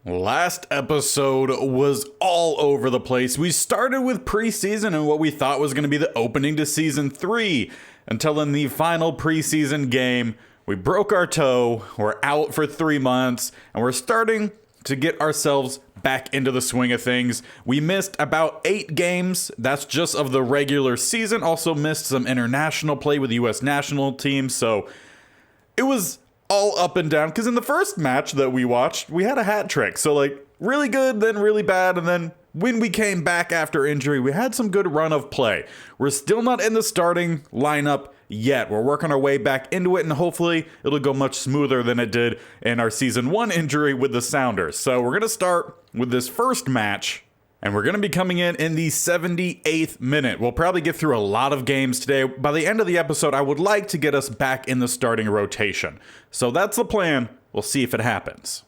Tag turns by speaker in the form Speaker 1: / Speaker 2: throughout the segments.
Speaker 1: Last episode was all over the place. We started with preseason and what we thought was going to be the opening to season 3, until in the final preseason game, we broke our toe, we're out for 3 months, and we're starting to get ourselves back into the swing of things. We missed about 8 games, that's just of the regular season, also missed some international play with the US national team, so it was all up and down, because in the first match that we watched, we had a hat trick. So like really good, then really bad, and then when we came back after injury, we had some good run of play. We're still not in the starting lineup yet. We're working our way back into it, and hopefully it'll go much smoother than it did in our season 1 injury with the Sounders. So we're going to start with this first match, and we're going to be coming in the 78th minute. We'll probably get through a lot of games today. By the end of the episode, I would like to get us back in the starting rotation. So that's the plan. We'll see if it happens.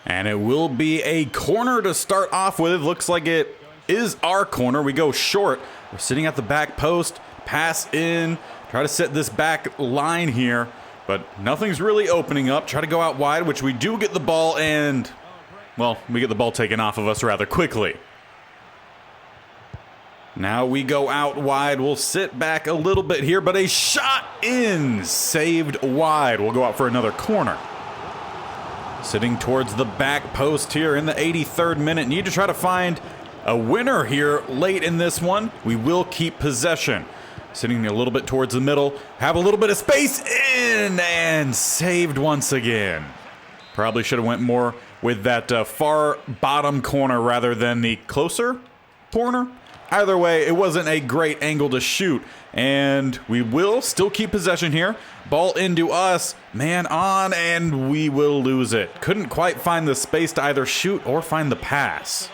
Speaker 1: And it will be a corner to start off with. It looks like it is our corner. We go short. We're sitting at the back post. Pass in. Try to set this back line here. But nothing's really opening up. Try to go out wide, which we do get the ball, and well, we get the ball taken off of us rather quickly. Now we go out wide. We'll sit back a little bit here, but a shot in, saved wide. We'll go out for another corner. Sitting towards the back post here in the 83rd minute. Need to try to find a winner here late in this one. We will keep possession. Sitting a little bit towards the middle. Have a little bit of space in, and saved once again. Probably should have went more with that far bottom corner rather than the closer corner. Either way, it wasn't a great angle to shoot, and we will still keep possession here. Ball into us, man on, and we will lose it. Couldn't quite find the space to either shoot or find the pass.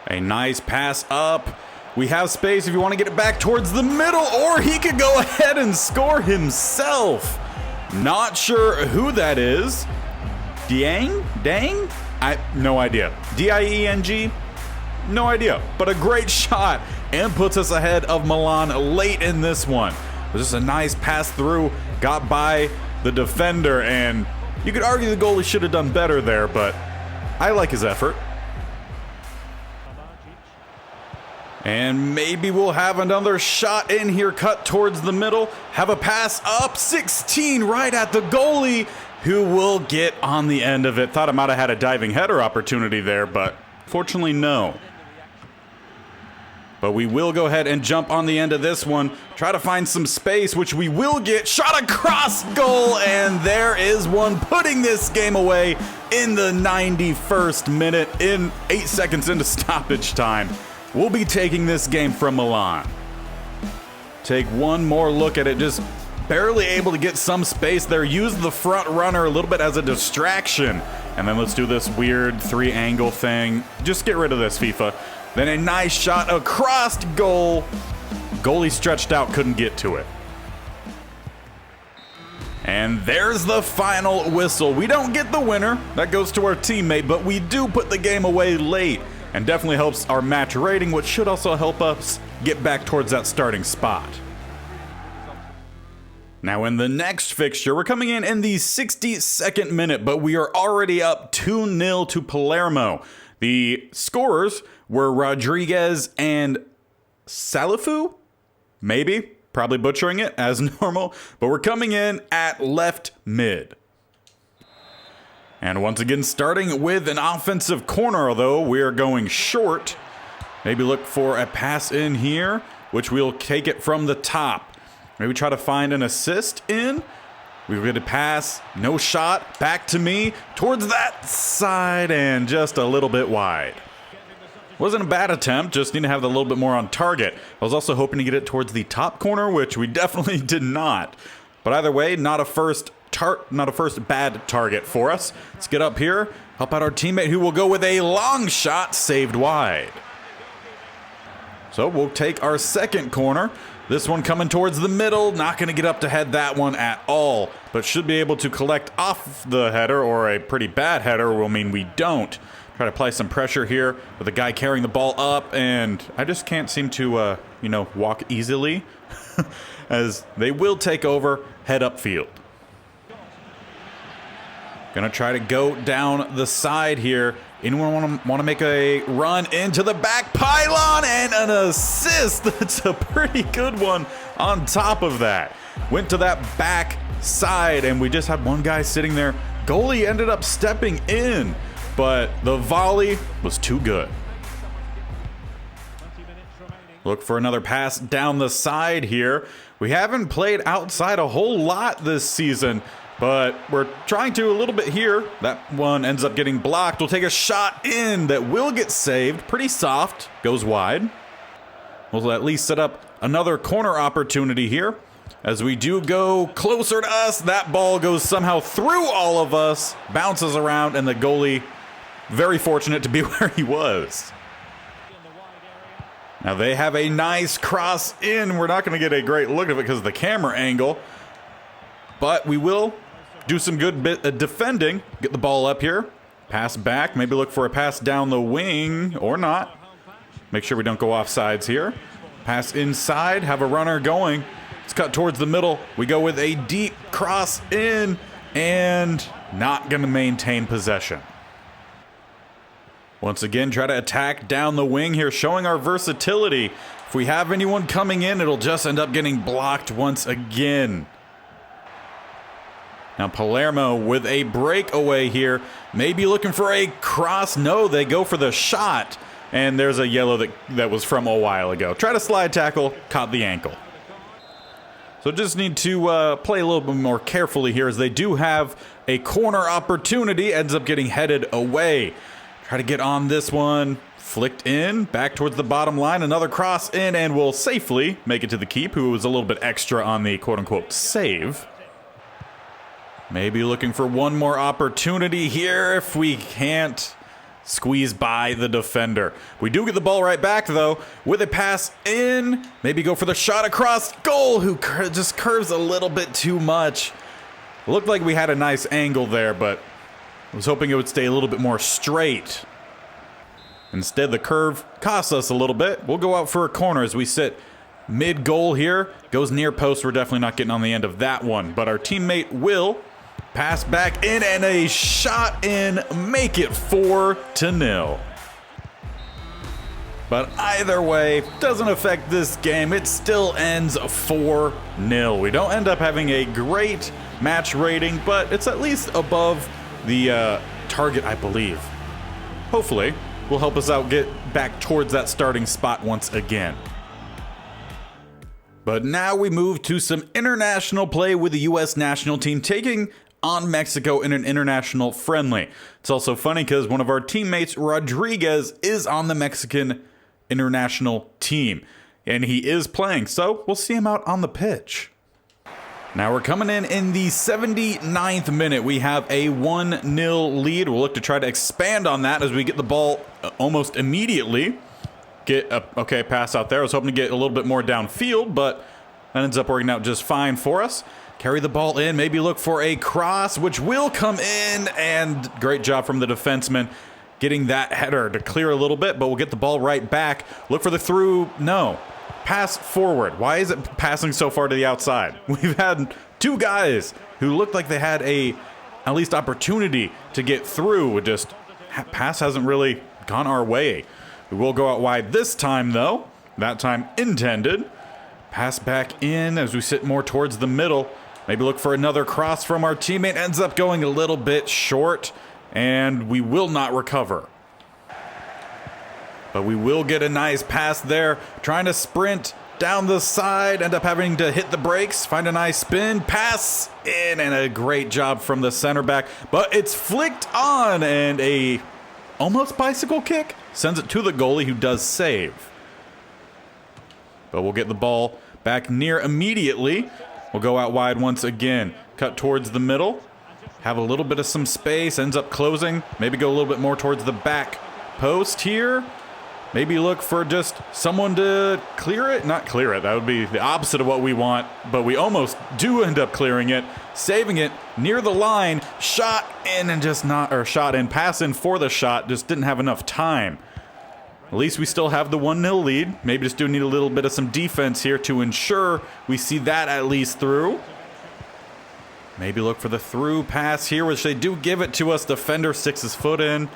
Speaker 1: A nice pass up. We have space if you want to get it back towards the middle, or he could go ahead and score himself. Not sure who that is. Dang? No idea. D-I-E-N-G? No idea. But a great shot, and puts us ahead of Milan late in this one. It was just a nice pass through, got by the defender, and you could argue the goalie should have done better there, but I like his effort. And maybe we'll have another shot in here, cut towards the middle. Have a pass up, 16 right at the goalie, who will get on the end of it. Thought I might have had a diving header opportunity there, but fortunately no. But we will go ahead and jump on the end of this one. Try to find some space, which we will get. Shot across goal, and there is one, putting this game away in the 91st minute, in 8 seconds into stoppage time. We'll be taking this game from Milan. Take one more look at it, just barely able to get some space there. Use the front runner a little bit as a distraction. And then let's do this weird 3-angle thing. Just get rid of this, FIFA. Then a nice shot across goal. Goalie stretched out, couldn't get to it. And there's the final whistle. We don't get the winner. That goes to our teammate, but we do put the game away late. And definitely helps our match rating, which should also help us get back towards that starting spot. Now in the next fixture, we're coming in the 62nd minute, but we are already up 2-0 to Palermo. The scorers were Rodriguez and Salifu? Maybe. Probably butchering it as normal, but we're coming in at left mid. And once again, starting with an offensive corner, although we are going short. Maybe look for a pass in here, which we'll take it from the top. Maybe try to find an assist in. We've got a pass, no shot, back to me, towards that side, and just a little bit wide. Wasn't a bad attempt, just need to have a little bit more on target. I was also hoping to get it towards the top corner, which we definitely did not. But either way, not a first bad target for us. Let's get up here, help out our teammate, who will go with a long shot, saved wide. So we'll take our second corner. This one coming towards the middle, not going to get up to head that one at all, but should be able to collect off the header, or a pretty bad header will mean we don't. Try to apply some pressure here with the guy carrying the ball up, and I just can't seem to, walk easily as they will take over, head upfield. Gonna try to go down the side here. Anyone want to make a run into the back pylon and an assist? That's a pretty good one on top of that. Went to that back side and we just had one guy sitting there. Goalie ended up stepping in, but the volley was too good. Look for another pass down the side here. We haven't played outside a whole lot this season, but we're trying to a little bit here. That one ends up getting blocked. We'll take a shot in that will get saved. Pretty soft. Goes wide. We'll at least set up another corner opportunity here. As we do go closer to us, that ball goes somehow through all of us, bounces around, and the goalie, very fortunate to be where he was. Now they have a nice cross in. We're not going to get a great look of it because of the camera angle, but we will do some good defending. Get the ball up here, pass back, maybe look for a pass down the wing or not. Make sure we don't go off sides here. Pass inside, have a runner going. It's cut towards the middle. We go with a deep cross in and not going to maintain possession. Once again, try to attack down the wing here, showing our versatility. If we have anyone coming in, it'll just end up getting blocked once again. Now Palermo with a breakaway here, maybe looking for a cross. No, they go for the shot. And there's a yellow that was from a while ago. Try to slide tackle, caught the ankle. So just need to play a little bit more carefully here as they do have a corner opportunity. Ends up getting headed away. Try to get on this one. Flicked in, back towards the bottom line. Another cross in, and will safely make it to the keep, who was a little bit extra on the quote-unquote save. Maybe looking for one more opportunity here if we can't squeeze by the defender. We do get the ball right back, though, with a pass in. Maybe go for the shot across goal, who just curves a little bit too much. Looked like we had a nice angle there, but I was hoping it would stay a little bit more straight. Instead, the curve costs us a little bit. We'll go out for a corner as we sit mid-goal here. Goes near post. We're definitely not getting on the end of that one, but our teammate will pass back in and a shot in. Make it 4-0. But either way, doesn't affect this game. It still ends 4-0. We don't end up having a great match rating, but it's at least above the target, I believe. Hopefully, will help us out get back towards that starting spot once again. But now we move to some international play with the U.S. national team taking on Mexico in an international friendly. It's also funny because one of our teammates, Rodriguez, is on the Mexican international team, and he is playing, so we'll see him out on the pitch. Now we're coming in the 79th minute. We have a 1-0 lead. We'll look to try to expand on that as we get the ball almost immediately. Get a okay pass out there. I was hoping to get a little bit more downfield, but that ends up working out just fine for us. Carry the ball in, maybe look for a cross, which will come in, and great job from the defenseman getting that header to clear a little bit, but we'll get the ball right back. Look for the through. No. Pass forward. Why is it passing so far to the outside? We've had two guys who looked like they had at least opportunity to get through. Just pass hasn't really gone our way. We will go out wide this time, though. That time intended. Pass back in as we sit more towards the middle. Maybe look for another cross from our teammate. Ends up going a little bit short, and we will not recover. But we will get a nice pass there. Trying to sprint down the side. End up having to hit the brakes. Find a nice spin. Pass in. And a great job from the center back. But it's flicked on. And a almost bicycle kick. Sends it to the goalie, who does save. But we'll get the ball back near immediately. We'll go out wide once again. Cut towards the middle. Have a little bit of some space. Ends up closing. Maybe go a little bit more towards the back post here. Maybe look for just someone to clear it. Not clear it. That would be the opposite of what we want. But we almost do end up clearing it. Saving it near the line. Shot in and just not, or shot in. Pass in for the shot. Just didn't have enough time. At least we still have the 1-0 lead. Maybe just do need a little bit of some defense here to ensure we see that at least through. Maybe look for the through pass here, which they do give it to us. Defender sticks his foot in.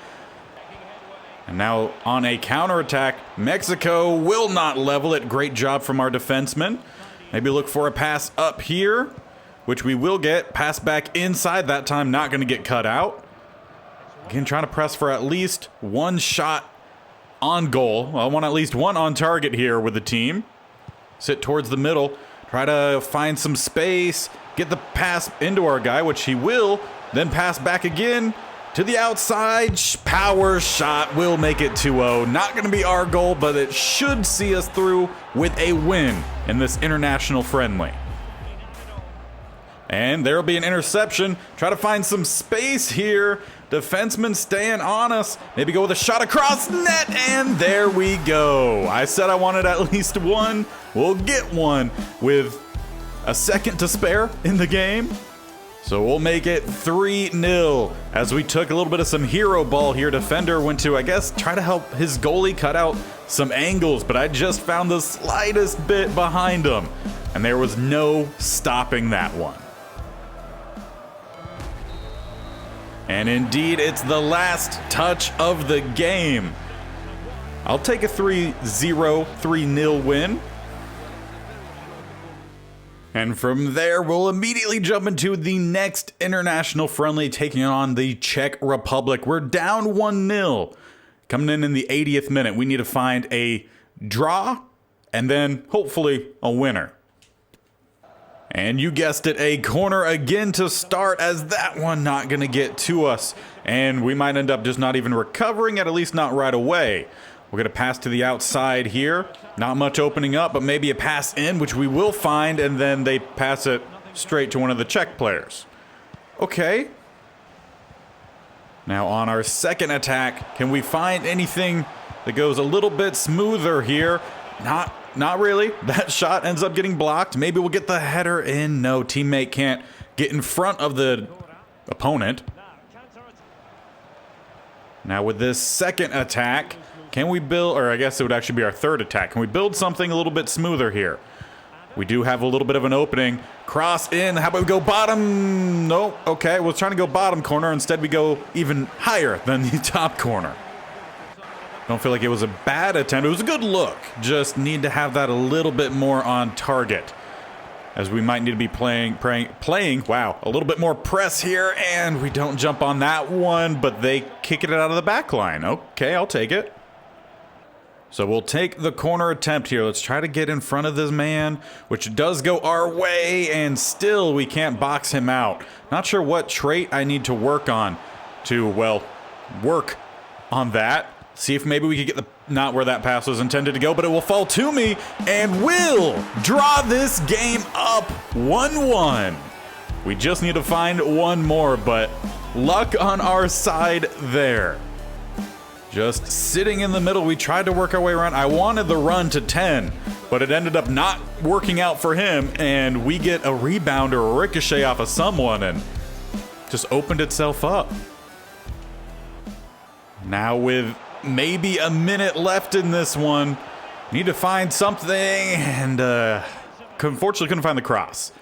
Speaker 1: And now on a counterattack, Mexico will not level it. Great job from our defenseman. Maybe look for a pass up here, which we will get. Pass back inside that time, not going to get cut out. Again, trying to press for at least one shot on goal. I want at least one on target here with the team. Sit towards the middle. Try to find some space. Get the pass into our guy, which he will. Then pass back again to the outside. Power shot will make it 2-0. Not going to be our goal, but it should see us through with a win in this international friendly. And there will be an interception. Try to find some space here. Defenseman staying on us. Maybe go with a shot across net, and there we go. I said I wanted at least one. We'll get one with a second to spare in the game. So we'll make it 3-0 as we took a little bit of some hero ball here. Defender went to, I guess, try to help his goalie cut out some angles, but I just found the slightest bit behind him, and there was no stopping that one. And indeed, it's the last touch of the game. I'll take a 3-0, 3-0 win. And from there, we'll immediately jump into the next international friendly, taking on the Czech Republic. We're down 1-0. Coming in the 80th minute, we need to find a draw and then hopefully a winner. And you guessed it, a corner again to start, as that one not going to get to us. And we might end up just not even recovering it, at least not right away. We're going to pass to the outside here. Not much opening up, but maybe a pass in, which we will find, and then they pass it straight to one of the Czech players. Okay. Now on our second attack, can we find anything that goes a little bit smoother here? Not really. That shot ends up getting blocked. Maybe we'll get the header in. No, teammate can't get in front of the opponent. Now with this second attack, can we build, or I guess it would actually be our third attack. Can we build something a little bit smoother here? We do have a little bit of an opening. Cross in. How about we go bottom? Nope. Okay, we're trying to go bottom corner. Instead, we go even higher than the top corner. Don't feel like it was a bad attempt. It was a good look. Just need to have that a little bit more on target, as we might need to be playing, wow, a little bit more press here, and we don't jump on that one, but they kick it out of the back line. Okay, I'll take it. So we'll take the corner attempt here. Let's try to get in front of this man, which does go our way, and still we can't box him out. Not sure what trait I need to work on to, well, work on that. See if maybe we could get the, not where that pass was intended to go, but it will fall to me, and we'll draw this game up 1-1. We just need to find one more, but luck on our side there. Just sitting in the middle, we tried to work our way around. I wanted the run to 10, but it ended up not working out for him, and we get a rebound or a ricochet off of someone, and just opened itself up. Now with maybe a minute left in this one, need to find something, and unfortunately couldn't find the cross.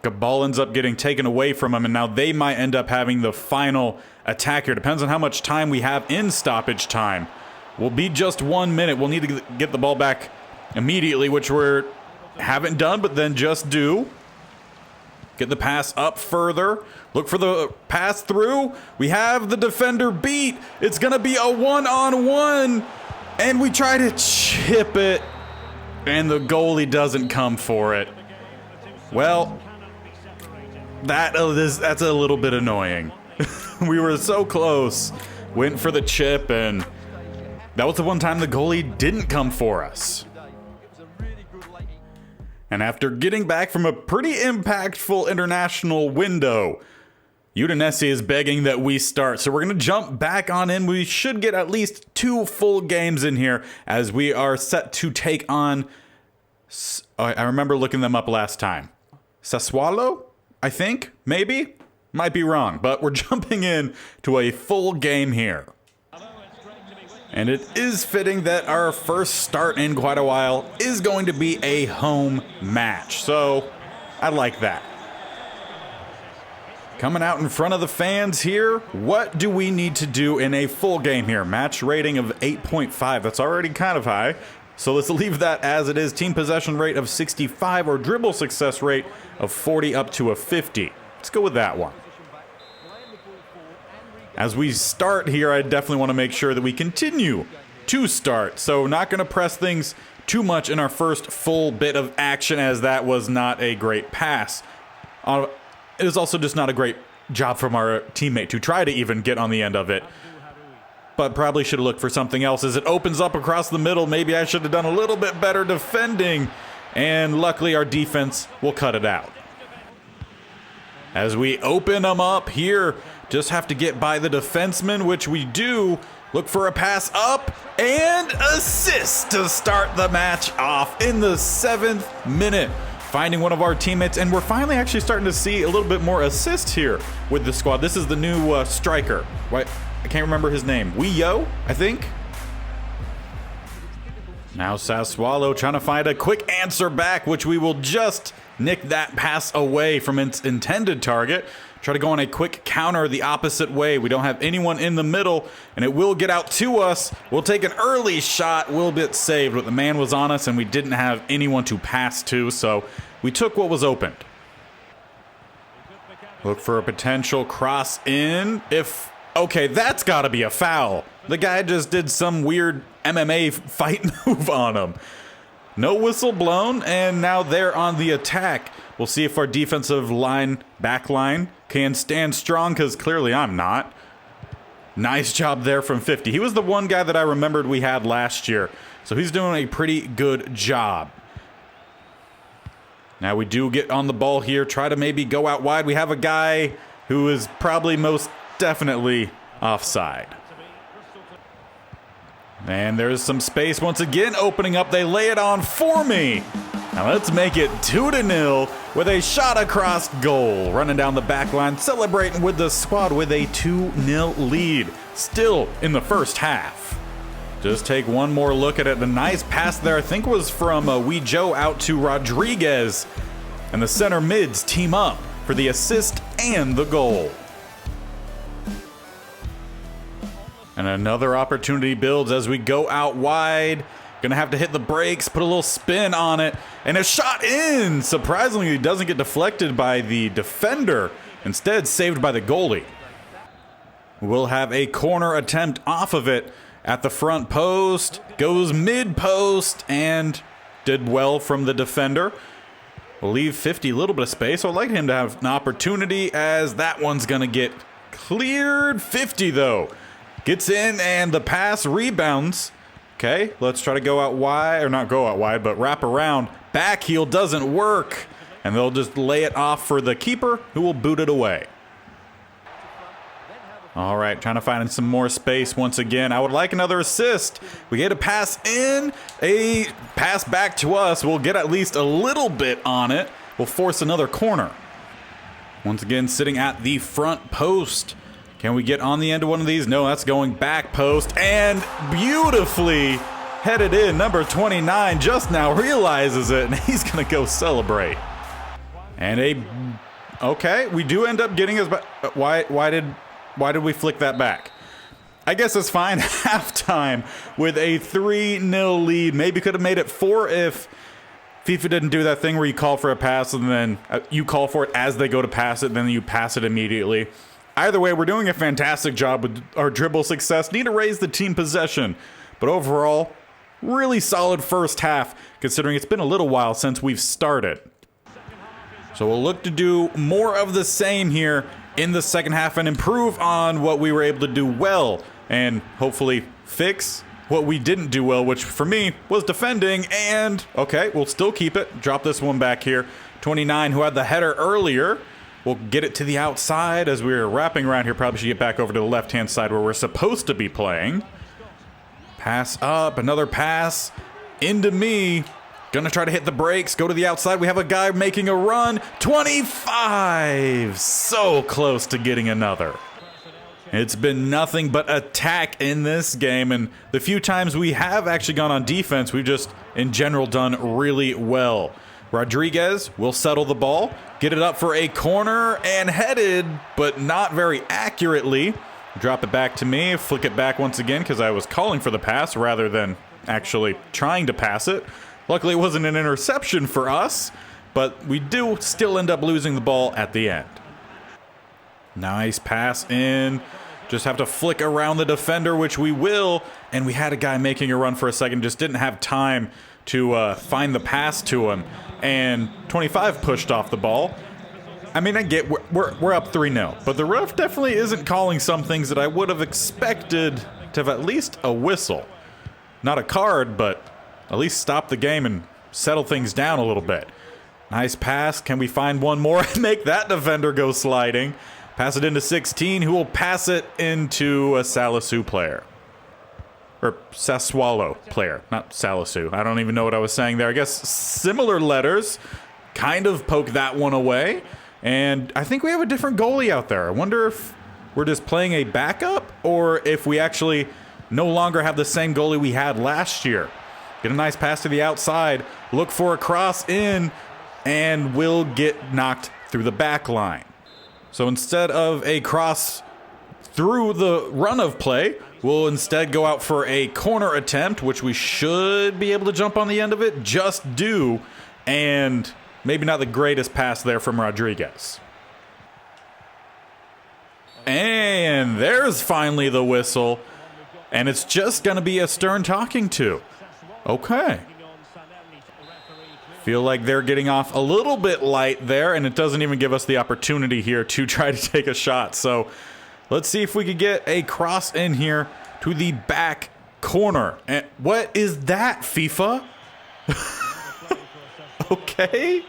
Speaker 1: The ball ends up getting taken away from him, and now they might end up having the final attack here. Depends on how much time we have in stoppage time. Will be just 1 minute. We'll need to get the ball back immediately, which we haven't done, but then just do. Get the pass up further. Look for the pass through. We have the defender beat. It's going to be a one-on-one. And we try to chip it, and the goalie doesn't come for it. Well, that's a little bit annoying. We were so close. Went for the chip, and that was the one time the goalie didn't come for us. And after getting back from a pretty impactful international window, Udinese is begging that we start. So we're going to jump back on in. We should get at least 2 full games in here, as we are set to take on, I remember looking them up last time. Sassuolo, I think, maybe? Might be wrong, but we're jumping in to a full game here. And it is fitting that our first start in quite a while is going to be a home match. So I like that. Coming out in front of the fans here. What do we need to do in a full game here? Match rating of 8.5. That's already kind of high. So let's leave that as it is. Team possession rate of 65 or dribble success rate of 40 up to a 50. Let's go with that one. As we start here, I definitely want to make sure that we continue to start. So not going to press things too much in our first full bit of action, as that was not a great pass. It was also just not a great job from our teammate to try to even get on the end of it. But probably should have looked for something else as it opens up across the middle. Maybe I should have done a little bit better defending. And luckily our defense will cut it out. As we open them up here, just have to get by the defenseman, which we do. Look for a pass up and assist to start the match off in the 7th minute. Finding one of our teammates, and we're finally actually starting to see a little bit more assists here with the squad. This is the new striker. What? I can't remember his name. Yo, I think. Now Sassuolo trying to find a quick answer back, which we will just nick that pass away from its intended target. Try to go on a quick counter the opposite way. We don't have anyone in the middle, and it will get out to us. We'll take an early shot. We'll get saved, but the man was on us, and we didn't have anyone to pass to, so we took what was opened. Look for a potential cross in. Okay, that's got to be a foul. The guy just did some weird MMA fight move on him. No whistle blown, and now they're on the attack. We'll see if our defensive line, back line, can stand strong, because clearly I'm not. Nice job there from 50. He was the one guy that I remembered we had last year, so he's doing a pretty good job. Now we do get on the ball here, try to maybe go out wide. We have a guy who is probably most definitely offside. And there's some space once again opening up. They lay it on for me. Now let's make it 2-0 with a shot across goal. Running down the back line, celebrating with the squad with a 2-0 lead. Still in the first half. Just take one more look at it. The nice pass there, I think, was from Joe out to Rodriguez. And the center mids team up for the assist and the goal. And another opportunity builds as we go out wide. Gonna have to hit the brakes, put a little spin on it, and a shot in! Surprisingly, it doesn't get deflected by the defender, instead saved by the goalie. We'll have a corner attempt off of it at the front post. Goes mid-post and did well from the defender. We'll leave 50 a little bit of space. So I'd like him to have an opportunity, as that one's gonna get cleared. 50 though. Gets in and the pass rebounds. Okay, let's try to go out wide, or not go out wide, but wrap around. Back heel doesn't work, and they'll just lay it off for the keeper, who will boot it away. All right, trying to find some more space once again. I would like another assist. We get a pass in, a pass back to us. We'll get at least a little bit on it. We'll force another corner. Once again, sitting at the front post. Can we get on the end of one of these? No, that's going back post, and beautifully headed in. Number 29 just now realizes it, and he's gonna go celebrate. And okay, we do end up getting his. Why did we flick that back? I guess it's fine. Halftime with a 3-0 lead. Maybe could have made it 4 if FIFA didn't do that thing where you call for a pass and then you call for it as they go to pass it, then you pass it immediately. Either way, we're doing a fantastic job with our dribble success. Need to raise the team possession. But overall, really solid first half, considering it's been a little while since we've started. So we'll look to do more of the same here in the second half and improve on what we were able to do well, and hopefully fix what we didn't do well, which for me was defending. And okay, we'll still keep it. Drop this one back here. 29, who had the header earlier. We'll get it to the outside as we're wrapping around here. Probably should get back over to the left-hand side where we're supposed to be playing. Pass up, another pass into me. Gonna try to hit the brakes, go to the outside. We have a guy making a run. 25! So close to getting another. It's been nothing but attack in this game, and the few times we have actually gone on defense, we've just, in general, done really well. Rodriguez will settle the ball, get it up for a corner, and headed, but not very accurately. Drop it back to me, flick it back once again because I was calling for the pass rather than actually trying to pass it. Luckily, it wasn't an interception for us, but we do still end up losing the ball at the end. Nice pass in. Just have to flick around the defender, which we will. And we had a guy making a run for a second, just didn't have time to find the pass to him. And 25 pushed off the ball. I mean, I get we're up 3-0, but the ref definitely isn't calling some things that I would have expected to have at least a whistle. Not a card, but at least stop the game and settle things down a little bit. Nice pass. Can we find one more and make that defender go sliding? Pass it into 16, who will pass it into a Salisu player. Or Sassuolo player, not Salisu. I don't even know what I was saying there. I guess similar letters. Kind of poke that one away. And I think we have a different goalie out there. I wonder if we're just playing a backup or if we actually no longer have the same goalie we had last year. Get a nice pass to the outside. Look for a cross in. And will get knocked through the back line. So instead of a cross through the run of play, we'll instead go out for a corner attempt, which we should be able to jump on the end of it, just do, and maybe not the greatest pass there from Rodriguez. And there's finally the whistle, and it's just going to be a stern talking to. Okay. Feel like they're getting off a little bit light there, and it doesn't even give us the opportunity here to try to take a shot. So let's see if we could get a cross in here to the back corner. And what is that, FIFA? Okay.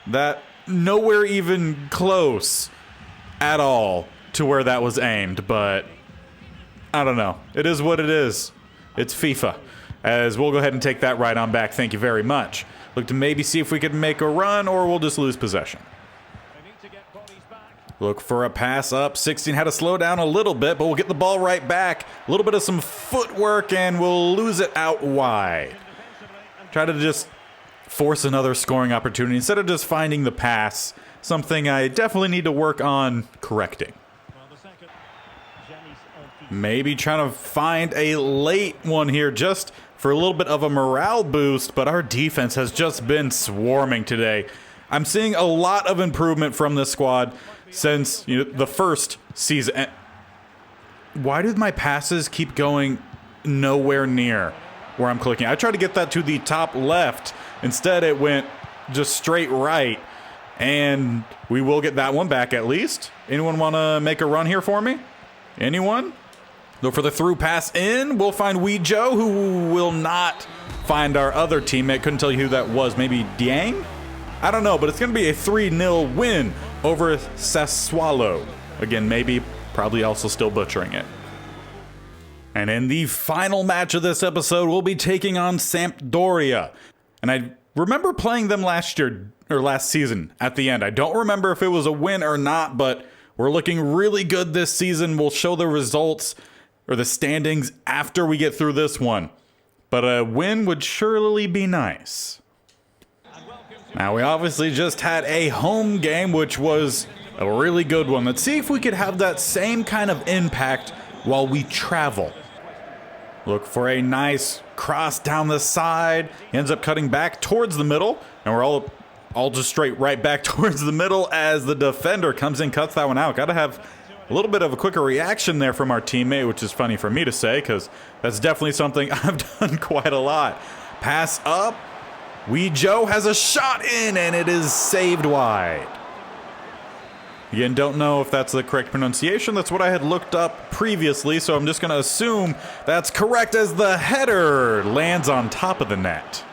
Speaker 1: That nowhere even close at all to where that was aimed, but I don't know. It is what it is. It's FIFA. As we'll go ahead and take that right on back. Thank you very much. Look to maybe see if we can make a run or we'll just lose possession. Look for a pass up. 16 had to slow down a little bit, but we'll get the ball right back. A little bit of some footwork and we'll lose it out wide. Try to just force another scoring opportunity instead of just finding the pass. Something I definitely need to work on correcting. Maybe trying to find a late one here just for a little bit of a morale boost, but our defense has just been swarming today. I'm seeing a lot of improvement from this squad since the first season. Why did my passes keep going nowhere near where I'm clicking? I tried to get that to the top left. Instead, it went just straight right, and we will get that one back at least. Anyone want to make a run here for me? Anyone? Look for the through pass in. We'll find Joe, who will not find our other teammate. Couldn't tell you who that was. Maybe Dieng? I don't know, but it's going to be a 3-0 win over Sassuolo. Again, maybe, probably also still butchering it. And in the final match of this episode, we'll be taking on Sampdoria. And I remember playing them last year, or last season at the end. I don't remember if it was a win or not, but we're looking really good this season. We'll show the results or the standings after we get through this one. But a win would surely be nice. Now, we obviously just had a home game, which was a really good one. Let's see if we could have that same kind of impact while we travel. Look for a nice cross down the side. He ends up cutting back towards the middle, and we're all just straight right back towards the middle as the defender comes in, cuts that one out. Got to have a little bit of a quicker reaction there from our teammate, which is funny for me to say because that's definitely something I've done quite a lot. Pass up. Joe has a shot in, and it is saved wide. Again, don't know if that's the correct pronunciation. That's what I had looked up previously, so I'm just going to assume that's correct as the header lands on top of the net.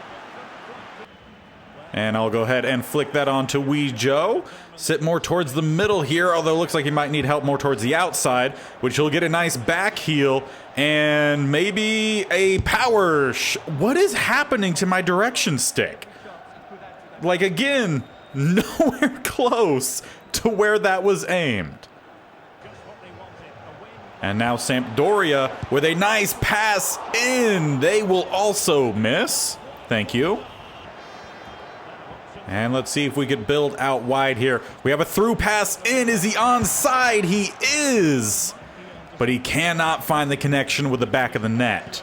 Speaker 1: And I'll go ahead and flick that on to Joe. Sit more towards the middle here, although it looks like he might need help more towards the outside, which he'll get a nice back heel and maybe a power. What is happening to my direction stick? Like, again, nowhere close to where that was aimed. And now Sampdoria with a nice pass in. They will also miss. Thank you. And let's see if we could build out wide here. We have a through pass in. Is he onside? He is. But he cannot find the connection with the back of the net.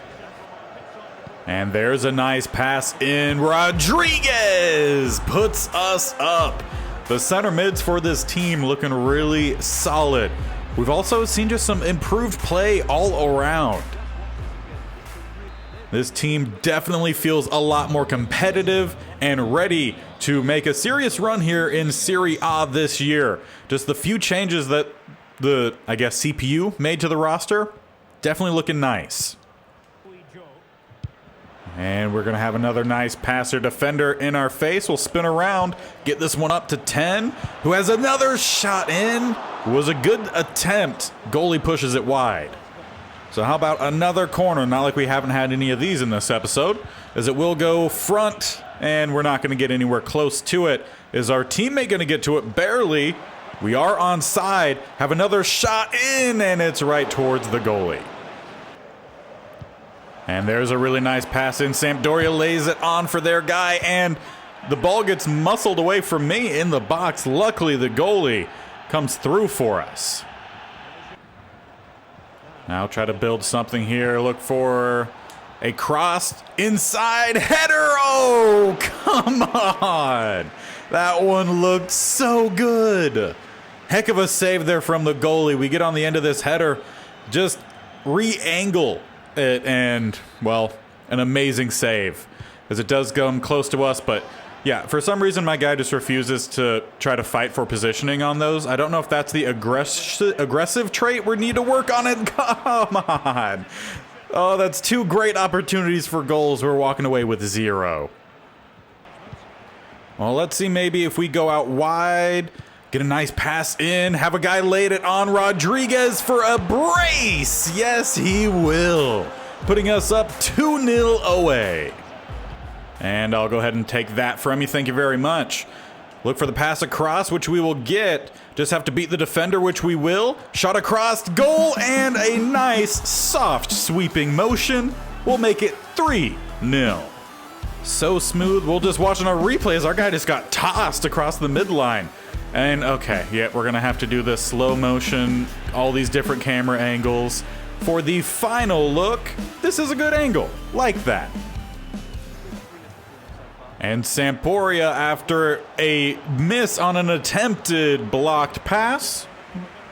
Speaker 1: And there's a nice pass in. Rodriguez puts us up. The center mids for this team looking really solid. We've also seen just some improved play all around. This team definitely feels a lot more competitive and ready to make a serious run here in Serie A this year. Just the few changes that the, I guess, CPU made to the roster, definitely looking nice. And we're going to have another nice passer defender in our face. We'll spin around, get this one up to 10, who has another shot in. Was a good attempt. Goalie pushes it wide. So how about another corner? Not like we haven't had any of these in this episode, as it will go front, and we're not going to get anywhere close to it. Is our teammate going to get to it? Barely. We are onside. Have another shot in, and it's right towards the goalie. And there's a really nice pass in. Sampdoria lays it on for their guy, and the ball gets muscled away from me in the box. Luckily, the goalie comes through for us. Now try to build something here. Look for a cross inside header. Oh, come on. That one looked so good. Heck of a save there from the goalie. We get on the end of this header, just re-angle it, and, well, an amazing save, as it does come close to us. But yeah, for some reason my guy just refuses to try to fight for positioning on those. I don't know if that's the aggressive trait we need to work on it. Come on. Oh, that's two great opportunities for goals. We're walking away with 0. Well, let's see, maybe if we go out wide, get a nice pass in, have a guy laid it on Rodriguez for a brace. Yes, he will. Putting us up 2-0 away. And I'll go ahead and take that from you. Thank you very much. Look for the pass across, which we will get. Just have to beat the defender, which we will. Shot across, goal, and a nice, soft, sweeping motion. We'll make it 3-0. So smooth. We'll just watch on our replays. Our guy just got tossed across the midline. And okay, yeah, we're gonna have to do this slow motion, all these different camera angles. For the final look, this is a good angle, like that. And Sampdoria, after a miss on an attempted blocked pass,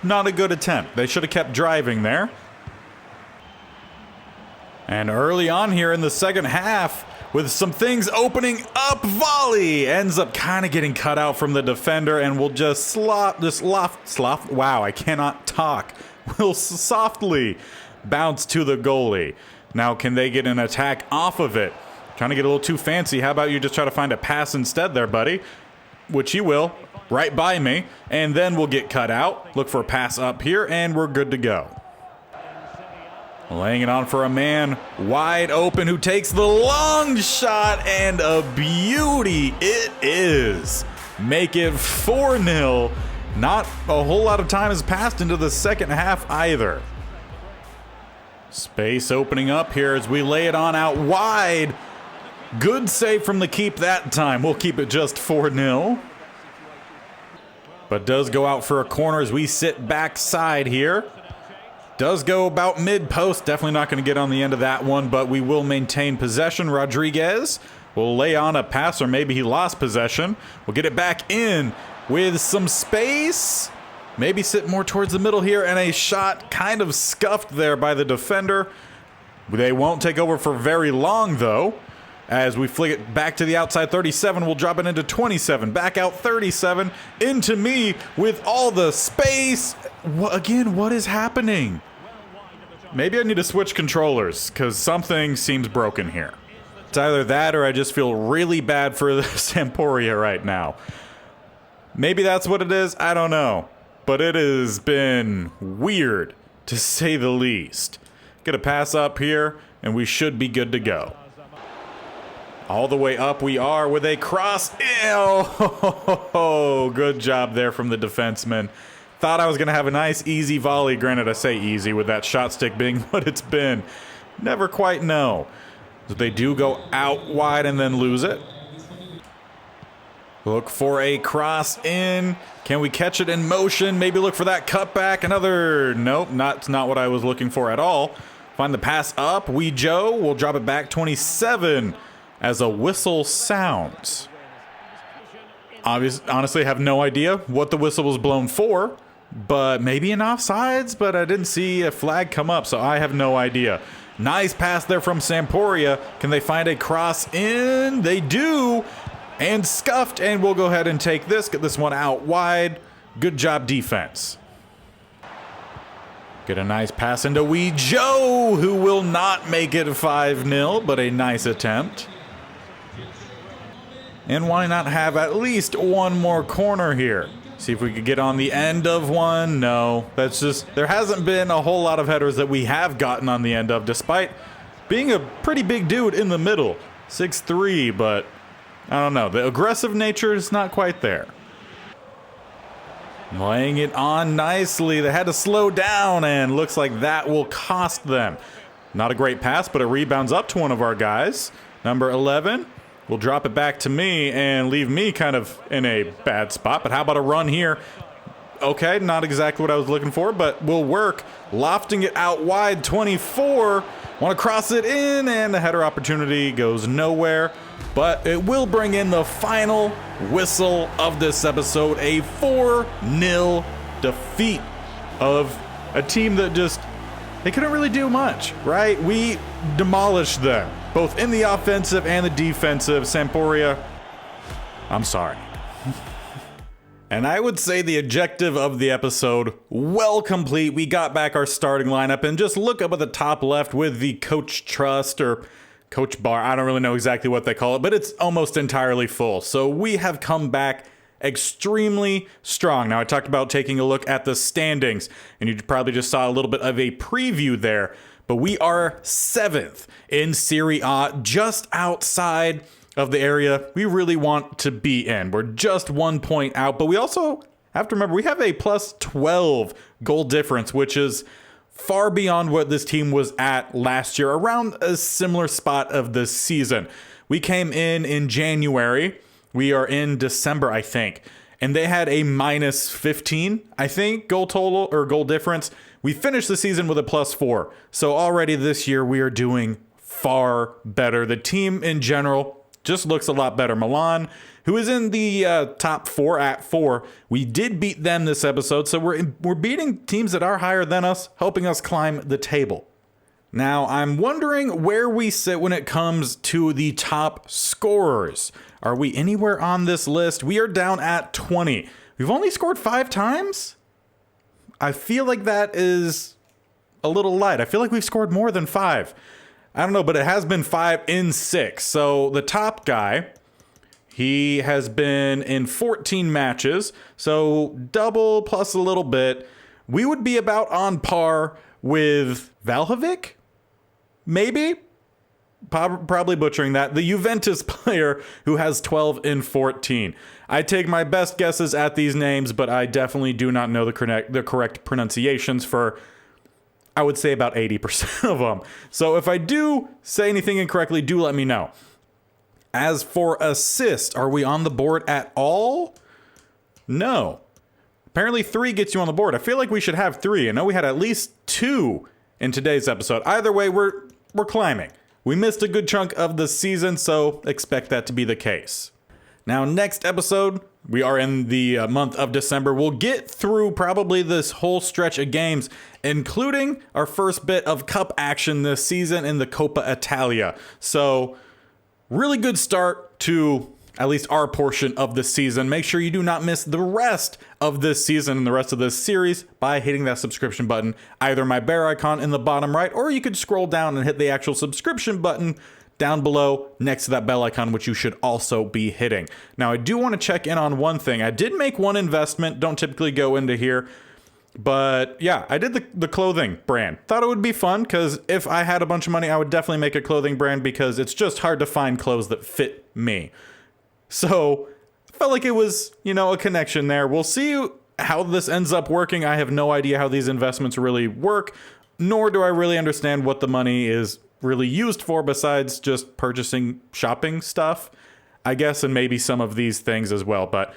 Speaker 1: not a good attempt. They should have kept driving there. And early on here in the second half, with some things opening up, volley ends up kind of getting cut out from the defender, and we'll just wow, I cannot talk. We'll softly bounce to the goalie. Now, can they get an attack off of it? Trying to get a little too fancy. How about you just try to find a pass instead there, buddy? Which you will, right by me. And then we'll get cut out. Look for a pass up here, and we're good to go. Laying it on for a man wide open who takes the long shot, and a beauty it is. Make it 4-0. Not a whole lot of time has passed into the second half either. Space opening up here as we lay it on out wide. Good save from the keep that time. We'll keep it just 4-0. But does go out for a corner as we sit backside here. Does go about mid-post. Definitely not going to get on the end of that one, but we will maintain possession. Rodriguez will lay on a pass, or maybe he lost possession. We'll get it back in with some space. Maybe sit more towards the middle here, and a shot kind of scuffed there by the defender. They won't take over for very long, though. As we flick it back to the outside 37, we'll drop it into 27. Back out 37, into me with all the space. Again, what is happening? Maybe I need to switch controllers, because something seems broken here. It's either that or I just feel really bad for the Sampdoria right now. Maybe that's what it is, I don't know. But it has been weird, to say the least. Get a pass up here, and we should be good to go. All the way up we are with a cross. Oh, good job there from the defenseman. Thought I was going to have a nice, easy volley. Granted, I say easy with that shot stick being what it's been. Never quite know. So they do go out wide and then lose it. Look for a cross in. Can we catch it in motion? Maybe look for that cutback. Another, nope, not what I was looking for at all. Find the pass up. Joe will drop it back 27 as a whistle sounds. Honestly, have no idea what the whistle was blown for, but maybe an offsides, but I didn't see a flag come up, so I have no idea. Nice pass there from Sampdoria. Can they find a cross in? They do. And scuffed, and we'll go ahead and take this, get this one out wide. Good job, defense. Get a nice pass into Joe, who will not make it 5-0, but a nice attempt. And why not have at least one more corner here? See if we could get on the end of one. No, that's just, there hasn't been a whole lot of headers that we have gotten on the end of, despite being a pretty big dude in the middle. 6'3", but I don't know. The aggressive nature is not quite there. Laying it on nicely. They had to slow down, and looks like that will cost them. Not a great pass, but it rebounds up to one of our guys. Number 11 will drop it back to me and leave me kind of in a bad spot. But how about a run here? Okay, not exactly what I was looking for, but will work. Lofting it out wide, 24. Want to cross it in, and the header opportunity goes nowhere. But it will bring in the final whistle of this episode, a 4-0 defeat of a team that just, they couldn't really do much, right? We demolished them, both in the offensive and the defensive. Sampdoria, I'm sorry. And I would say the objective of the episode, well complete. We got back our starting lineup, and just look up at the top left with the coach trust or coach bar. I don't really know exactly what they call it, but it's almost entirely full. So we have come back extremely strong. Now, I talked about taking a look at the standings, and you probably just saw a little bit of a preview there, but we are 7th in Serie A, just outside of the area we really want to be in. We're just 1 point out, but we also have to remember we have a plus 12 goal difference, which is far beyond what this team was at last year, around a similar spot of the season. We came in January. We are in December, I think, and they had a minus 15, I think, goal total or goal difference. We finished the season with a plus 4. So already this year we are doing far better. The team in general just looks a lot better. Milan, who is in the top 4 at 4, we did beat them this episode, so we're beating teams that are higher than us, helping us climb the table. Now, I'm wondering where we sit when it comes to the top scorers. Are we anywhere on this list? We are down at 20. We've only scored 5 times? I feel like that is a little light. I feel like we've scored more than 5. I don't know, but it has been 5 in 6. So the top guy, he has been in 14 matches. So double plus a little bit. We would be about on par with Valhovic, maybe? Probably butchering that. The Juventus player who has 12 in 14. I take my best guesses at these names, but I definitely do not know the correct pronunciations for, I would say, about 80% of them. So if I do say anything incorrectly, do let me know. As for assist, are we on the board at all? No. Apparently 3 gets you on the board. I feel like we should have 3. I know we had at least 2 in today's episode. Either way, we're climbing. We missed a good chunk of the season, so expect that to be the case. Now, next episode, we are in the month of December. We'll get through probably this whole stretch of games, including our first bit of cup action this season in the Coppa Italia. So, really good start to at least our portion of the season. Make sure you do not miss the rest of this season and the rest of this series by hitting that subscription button, either my bear icon in the bottom right, or you could scroll down and hit the actual subscription button down below next to that bell icon, which you should also be hitting. Now, I do want to check in on one thing. I did make one investment, don't typically go into here, but yeah, I did the clothing brand. Thought it would be fun, because if I had a bunch of money, I would definitely make a clothing brand, because it's just hard to find clothes that fit me. So, felt like it was, a connection there. We'll see how this ends up working. I have no idea how these investments really work, nor do I really understand what the money is really used for besides just purchasing shopping stuff. I guess, and maybe some of these things as well. But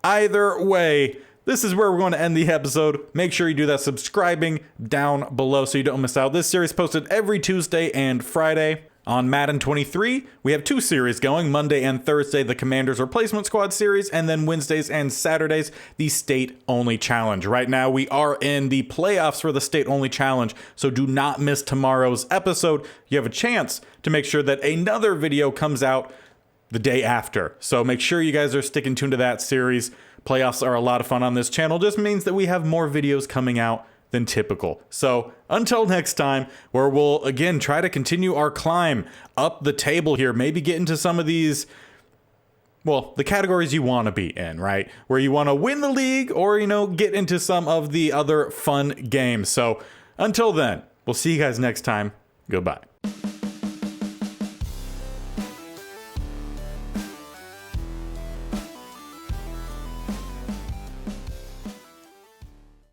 Speaker 1: either way, this is where we're going to end the episode. Make sure you do that subscribing down below so you don't miss out. This series posted every Tuesday and Friday. On Madden 23, we have 2 series going, Monday and Thursday, the Commanders Replacement Squad series, and then Wednesdays and Saturdays, the State Only Challenge. Right now, we are in the playoffs for the State Only Challenge, so do not miss tomorrow's episode. You have a chance to make sure that another video comes out the day after. So make sure you guys are sticking tuned to that series. Playoffs are a lot of fun on this channel. Just means that we have more videos coming out than typical. So until next time, where we'll again try to continue our climb up the table here, maybe get into some of these, well, the categories you want to be in, right? Where you want to win the league or, get into some of the other fun games. So until then, we'll see you guys next time. Goodbye.